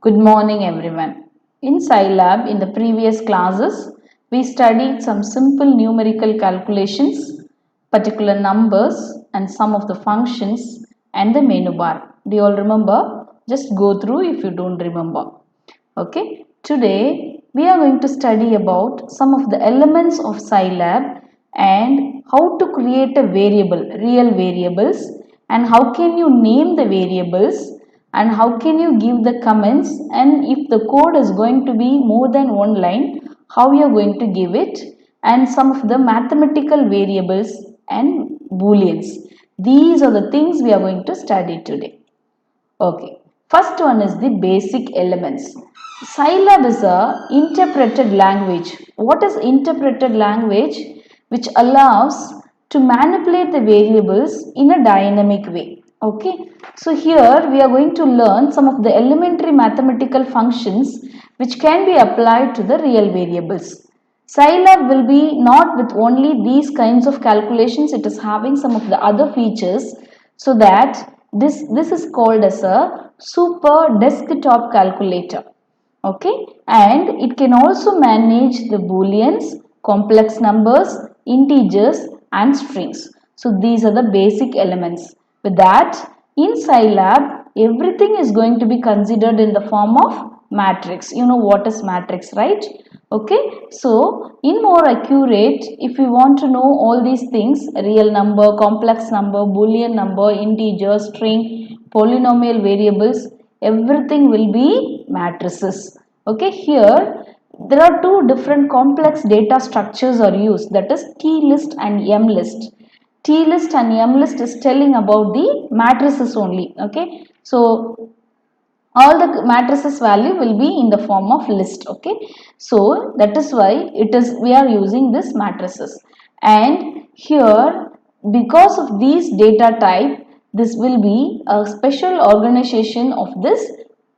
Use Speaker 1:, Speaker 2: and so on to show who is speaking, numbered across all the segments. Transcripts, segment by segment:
Speaker 1: Good morning everyone. In Scilab, in the previous classes, we studied some simple numerical calculations, particular numbers and some of the functions and the menu bar. Do you all remember? Just go through if you don't remember. Okay. Today, we are going to study about some of the elements of Scilab and how to create a variable, real variables, and how can you name the variables and how can you give the comments, and if the code is going to be more than one line, how you are going to give it, and some of the mathematical variables and booleans. These are the things we are going to study today. Okay, first one is the basic elements. Scilab is a interpreted language. What is interpreted language? Which allows to manipulate the variables in a dynamic way. Okay, so here we are going to learn some of the elementary mathematical functions which can be applied to the real variables. Scilab will be not with only these kinds of calculations, it is having some of the other features, so that this is called as a super desktop calculator. Okay, and it can also manage the booleans, complex numbers, integers and strings. So these are the basic elements. With that, in Scilab, everything is going to be considered in the form of matrix. You know what is matrix, right? Okay, so in more accurate, if you want to know all these things, real number, complex number, boolean number, integer, string, polynomial variables, everything will be matrices. Okay, here there are two different complex data structures are used, that is T list and M list. T list and M list is telling about the matrices only. Okay, so all the matrices value will be in the form of list. Okay, so that is why we are using this matrices, and here because of these data type, this will be a special organization of this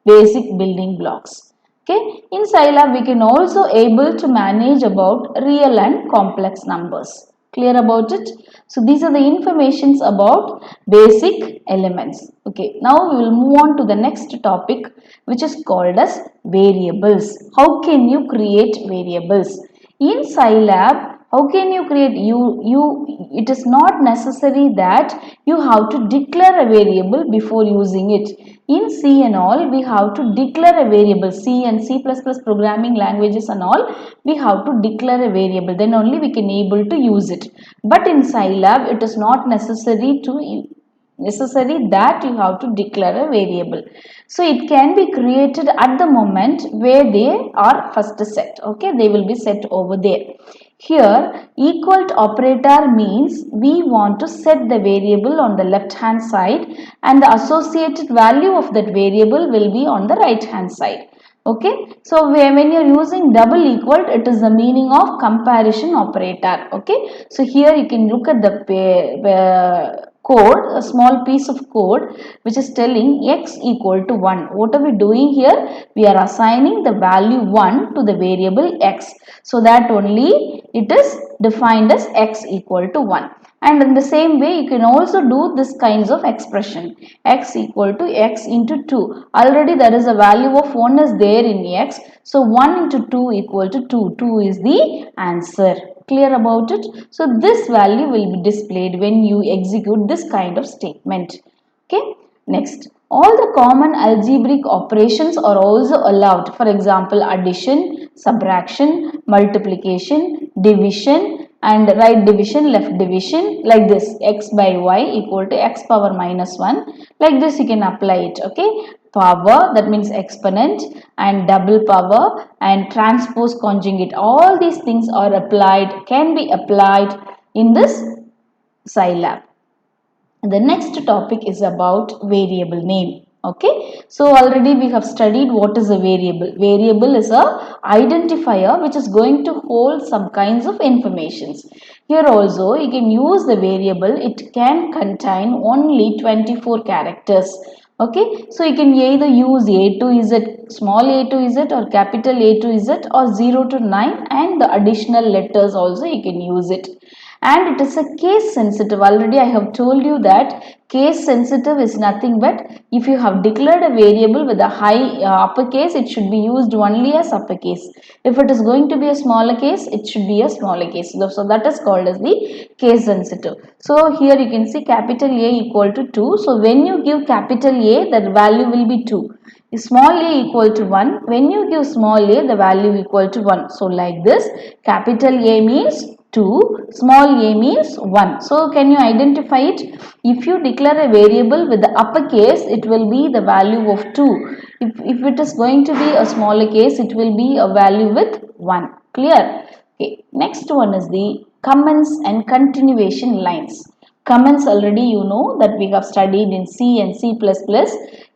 Speaker 1: basic building blocks. Okay, in Scilab we can also able to manage about real and complex numbers. Clear about it? So these are the informations about basic elements. Okay, now we will move on to the next topic, which is called as variables. How can you create variables? In Scilab, how can you create it is not necessary that you have to declare a variable before using it. In C and all, we have to declare a variable. C and C++ programming languages and all, we have to declare a variable, then only we can able to use it. But in Scilab, it is not necessary that you have to declare a variable. So it can be created at the moment where they are first set. Okay, they will be set over there. Here, equal to operator means we want to set the variable on the left hand side and the associated value of that variable will be on the right hand side. Okay, so when you are using double equal, it is the meaning of comparison operator. Okay, so here you can look at the code, a small piece of code which is telling x equal to 1. What are we doing here? We are assigning the value 1 to the variable x, so that only it is defined as x equal to 1. And in the same way, you can also do this kinds of expression, x equal to x into 2. Already there is a value of 1 is there in x, so 1 into 2 equal to 2. 2 is the answer. Clear about it? So this value will be displayed when you execute this kind of statement. Okay, next, all the common algebraic operations are also allowed. For example, addition, subtraction, multiplication, division, and right division, left division, like this, x by y equal to x power minus 1. Like this you can apply it. Okay, power, that means exponent, and double power and transpose conjugate, all these things are applied, can be applied in this Scilab. The next topic is about variable name. Okay, so already we have studied what is a variable. Variable is a identifier which is going to hold some kinds of informations. Here also you can use the variable, it can contain only 24 characters. Okay, so you can either use A to Z, small a to Z, or capital A to Z, or 0 to 9, and the additional letters also you can use it. and it is a case sensitive. Already I have told you that case sensitive is nothing but if you have declared a variable with a high uppercase, it should be used only as uppercase. If it is going to be a smaller case, it should be a smaller case. So that is called as the case sensitive. So here you can see capital A equal to 2. So when you give capital A, the value will be 2. Small a equal to 1. When you give small a, the value equal to 1. So like this, capital A means 2, small a means 1. So can you identify it? If you declare a variable with the uppercase, it will be the value of 2. If it is going to be a smaller case, it will be a value with 1. Clear? Okay. Next one is the comments and continuation lines. Comments already you know that we have studied in C and C++.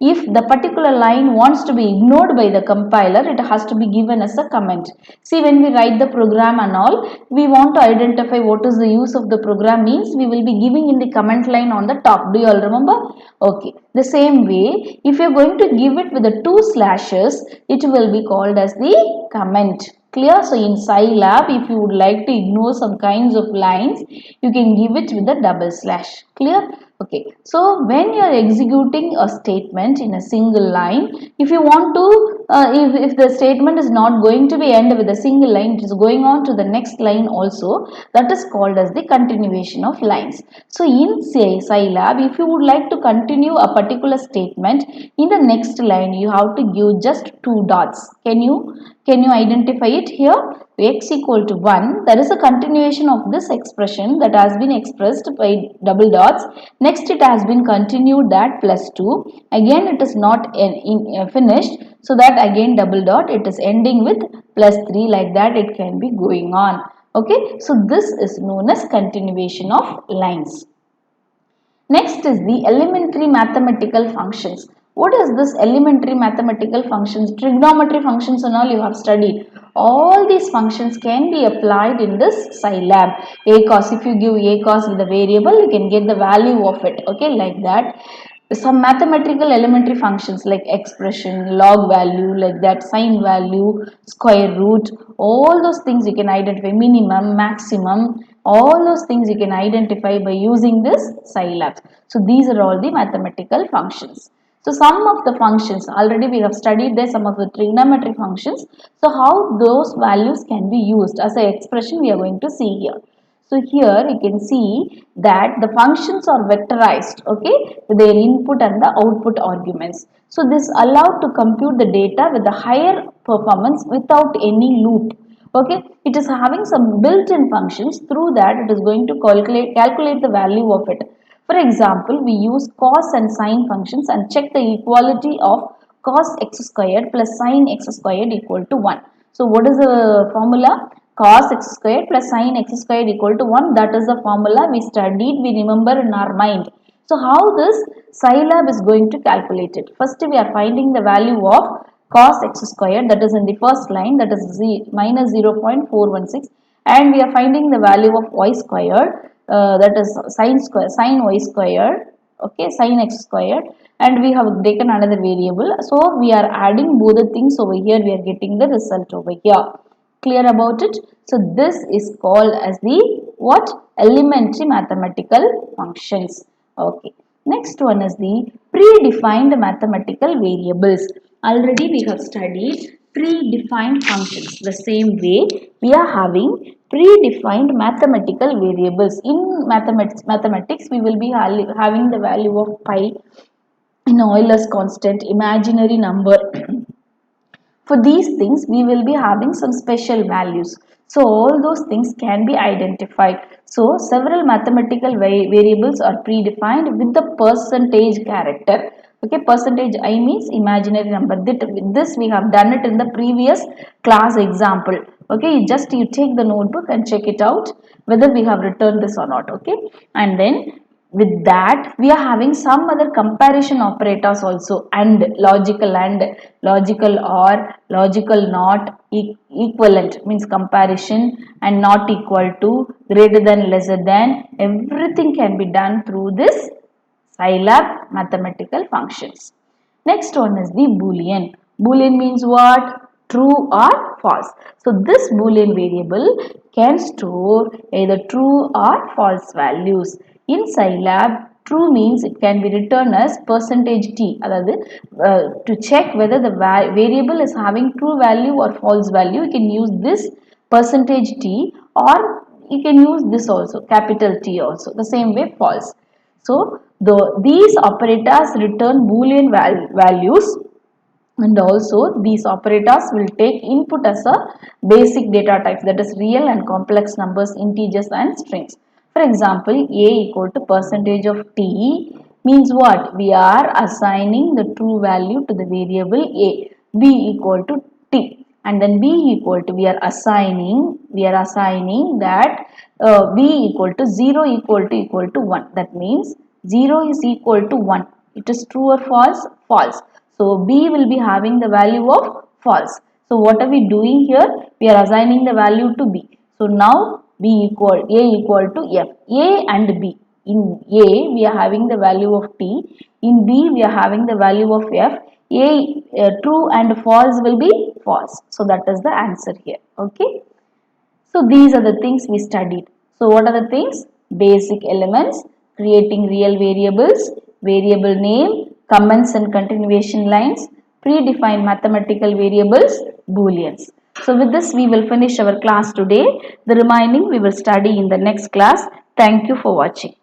Speaker 1: If the particular line wants to be ignored by the compiler, it has to be given as a comment. See, when we write the program and all, we want to identify what is the use of the program means, we will be giving in the comment line on the top. Do you all remember? Okay. The same way, if you are going to give it with the 2 slashes, it will be called as the comment. Clear? So in Scilab, if you would like to ignore some kinds of lines, you can give it with a double slash. Clear? Okay. So when you are executing a statement in a single line, if you want to, if the statement is not going to be end with a single line, it is going on to the next line also, that is called as the continuation of lines. So in Scilab, if you would like to continue a particular statement, in the next line, you have to give just 2 dots. Can you identify it here? X equal to 1, there is a continuation of this expression that has been expressed by double dots. Next it has been continued that plus 2. Again it is not finished, so that again double dot, it is ending with plus 3, like that it can be going on. Okay, so this is known as continuation of lines. Next is the elementary mathematical functions. What is this elementary mathematical functions? Trigonometry functions and all you have studied. All these functions can be applied in this Scilab. A cos, if you give a cos with a variable, you can get the value of it. Okay, like that. Some mathematical elementary functions like expression, log value, like that, sine value, square root, all those things you can identify, minimum, maximum, all those things you can identify by using this Scilab. So these are all the mathematical functions. So some of the functions, already we have studied there, some of the trigonometry functions. So how those values can be used as an expression we are going to see here. So here you can see that the functions are vectorized, okay, with their input and the output arguments. So this allowed to compute the data with a higher performance without any loop. Okay, it is having some built-in functions, through that it is going to calculate the value of it. For example, we use cos and sine functions and check the equality of cos x squared plus sine x squared equal to 1. So what is the formula? Cos x squared plus sine x squared equal to 1. That is the formula we studied, we remember in our mind. So how this Scilab is going to calculate it? First we are finding the value of cos x squared, that is in the first line, that is minus 0.416, and we are finding the value of y squared, that is sine y squared, okay, sine x squared, and we have taken another variable. So we are adding both the things over here, we are getting the result over here. Clear about it? So this is called as the what? Elementary mathematical functions. Okay. Next one is the predefined mathematical variables. Already we have studied predefined functions. The same way we are having predefined mathematical variables. In mathematics we will be having the value of pi in Euler's constant, imaginary number. For these things, we will be having some special values. So, all those things can be identified. So, several mathematical variables are predefined with the percentage character. Okay, percentage I means imaginary number. This we have done it in the previous class example. Okay, just you take the notebook and check it out whether we have written this or not. Okay, and then with that we are having some other comparison operators also, and logical or, logical not, equivalent means comparison, and not equal to, greater than, lesser than, everything can be done through this Scilab mathematical functions. Next one is the Boolean. Boolean means what? true or false. So this boolean variable can store either true or false values. In Scilab, true means it can be written as percentage %t. அதாவது to check whether the variable is having true value or false value, you can use this percentage %t, or you can use this also, capital T also. The same way false. So these operators return boolean values, and also these operators will take input as a basic data types, that is real and complex numbers, integers and strings. For example, a equal to percentage of t means what? We are assigning the true value to the variable a. B equal to t, and then b equal to, we are assigning that b equal to 0 equal to 1. That means 0 is equal to 1. It is true or false? False. So b will be having the value of false. So what are we doing here? We are assigning the value to b. So now a equal to f. A and b. In a we are having the value of t. In b we are having the value of f. A true and false will be false. So that is the answer here. Okay. So these are the things we studied. So what are the things? Basic elements, creating real variables, variable name, comments and continuation lines, predefined mathematical variables, booleans. So with this we will finish our class today. The remaining we will study in the next class. Thank you for watching.